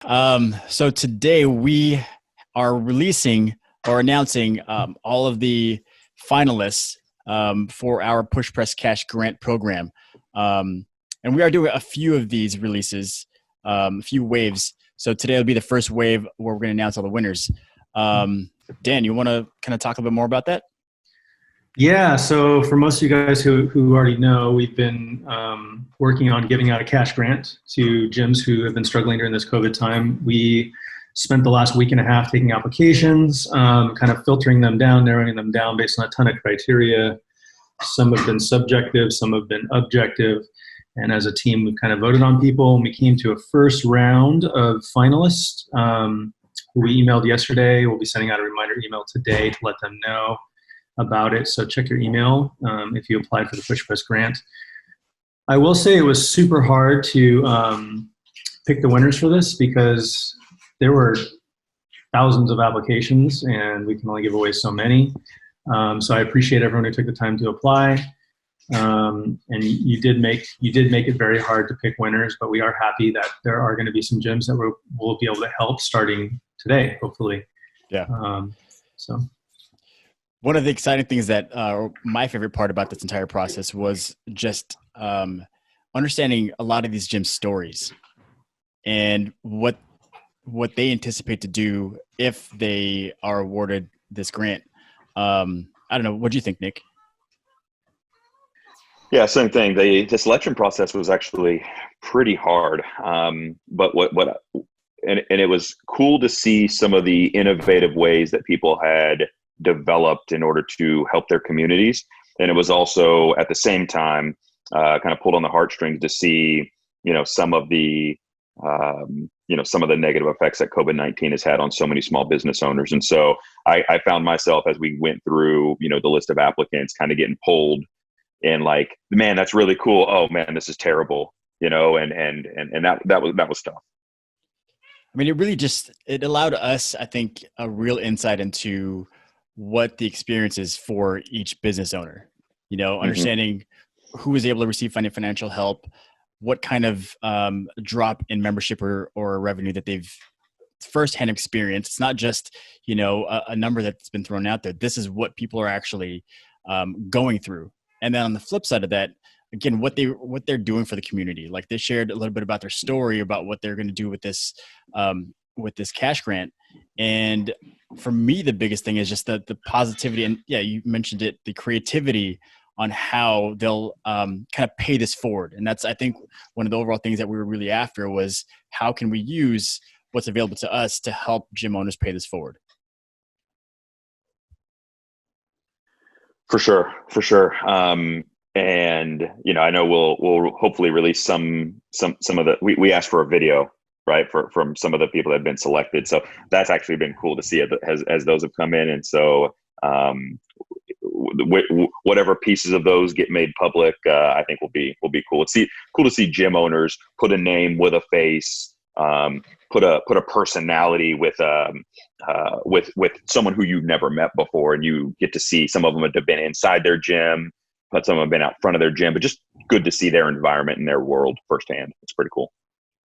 So today we are releasing or announcing all of the finalists for our Push Press Cash Grant program. And we are doing a few of these releases, a few waves. So today will be the first wave where we're going to announce all the winners. Dan, you want to kind of talk a little bit more about that? Yeah, so for most of you guys who already know, we've been working on giving out a cash grant to gyms who have been struggling during this COVID time. We spent the last week and a half taking applications, kind of filtering them down, narrowing them down based on a ton of criteria. Some have been subjective, some have been objective. And as a team, we've kind of voted on people, and we came to a first round of finalists who we emailed yesterday. We'll be sending out a reminder email today to let them know about it. So check your email if you applied for the Push Press grant. I will say it was super hard to pick the winners for this because there were thousands of applications and we can only give away so many. So I appreciate everyone who took the time to apply. And you did make it very hard to pick winners, but we are happy that there are going to be some gyms that we'll be able to help starting today, hopefully. Yeah. So. One of the exciting things that my favorite part about this entire process was just understanding a lot of these gyms' stories and what they anticipate to do if they are awarded this grant. I don't know. What do you think, Nick? Yeah, same thing. The selection process was actually pretty hard, but it was cool to see some of the innovative ways that people had developed in order to help their communities. And it was also at the same time kind of pulled on the heartstrings to see, some of the, some of the negative effects that COVID-19 has had on so many small business owners. And so I found myself as we went through, the list of applicants kind of getting pulled in like, man, that's really cool. Oh man, this is terrible, and that was tough. I mean, it allowed us, I think, a real insight into what the experience is for each business owner, understanding who is able to receive financial help, what kind of drop in membership or revenue that they've firsthand experienced. It's not just, a number that's been thrown out there. This is what people are actually going through. And then on the flip side of that, again, what they're doing for the community. Like they shared a little bit about their story about what they're going to do with this cash grant. And for me, the biggest thing is just the positivity. And yeah, you mentioned it, the creativity on how they'll kind of pay this forward. And that's, I think, one of the overall things that we were really after was how can we use what's available to us to help gym owners pay this forward? For sure. And, I know we'll hopefully release some of the, we asked for a video, right, from some of the people that have been selected. So that's actually been cool to see as those have come in. And so whatever pieces of those get made public, I think will be cool. It's cool to see gym owners put a name with a face, put a personality with someone who you've never met before, and you get to see some of them have been inside their gym, but some have been out front of their gym, but just good to see their environment and their world firsthand. It's pretty cool.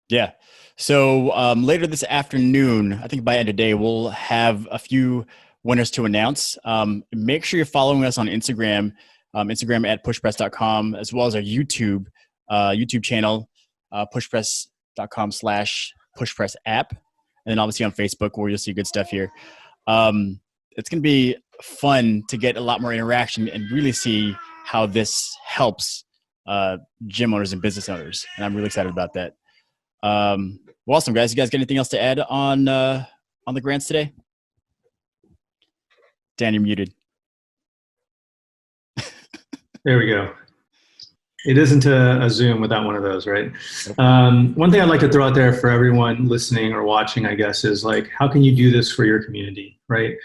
Yeah. So later this afternoon, I think by end of day, we'll have a few winners to announce. Make sure you're following us on Instagram, Instagram at pushpress.com, as well as our YouTube channel, pushpress.com/pushpressapp. And then obviously on Facebook where you'll see good stuff here. It's going to be fun to get a lot more interaction and really see how this helps gym owners and business owners. And I'm really excited about that. Well, awesome, guys. You guys got anything else to add on the grants today? Dan, you're muted. There we go. It isn't a Zoom without one of those, right? One thing I'd like to throw out there for everyone listening or watching, I guess, is like, how can you do this for your community, right?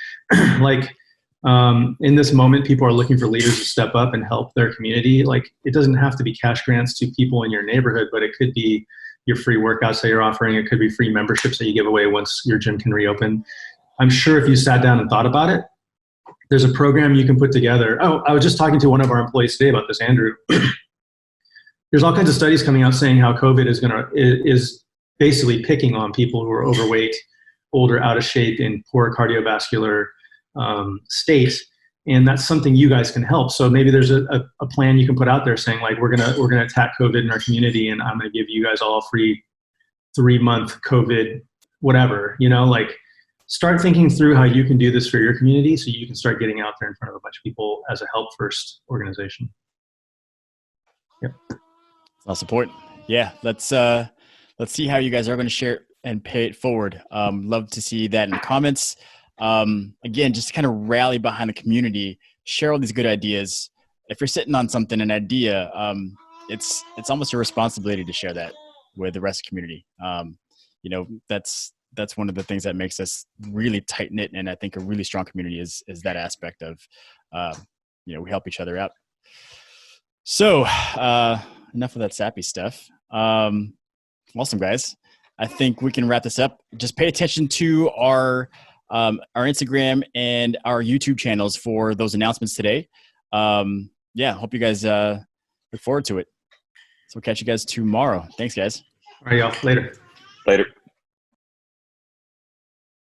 In this moment, people are looking for leaders to step up and help their community. Like, it doesn't have to be cash grants to people in your neighborhood, but it could be your free workouts that you're offering. It could be free memberships that you give away once your gym can reopen. I'm sure if you sat down and thought about it, there's a program you can put together. Oh, I was just talking to one of our employees today about this, Andrew. There's all kinds of studies coming out saying how COVID is basically picking on people who are overweight, older, out of shape, in poor cardiovascular state. And that's something you guys can help. So maybe there's a plan you can put out there saying like, we're gonna attack COVID in our community, and I'm gonna give you guys all a free 3-month COVID, whatever, like start thinking through how you can do this for your community so you can start getting out there in front of a bunch of people as a help first organization. Yep. I'll support. Yeah. Let's see how you guys are going to share and pay it forward. Love to see that in the comments. Again, just to kind of rally behind the community, share all these good ideas. If you're sitting on something, an idea, it's almost a responsibility to share that with the rest of the community. That's one of the things that makes us really tight knit, and I think a really strong community is that aspect of, we help each other out. So enough of that sappy stuff. Awesome, guys. I think we can wrap this up. Just pay attention to our Instagram and our YouTube channels for those announcements today. Hope you guys look forward to it. So we'll catch you guys tomorrow. Thanks, guys. All right, y'all. Later. Later.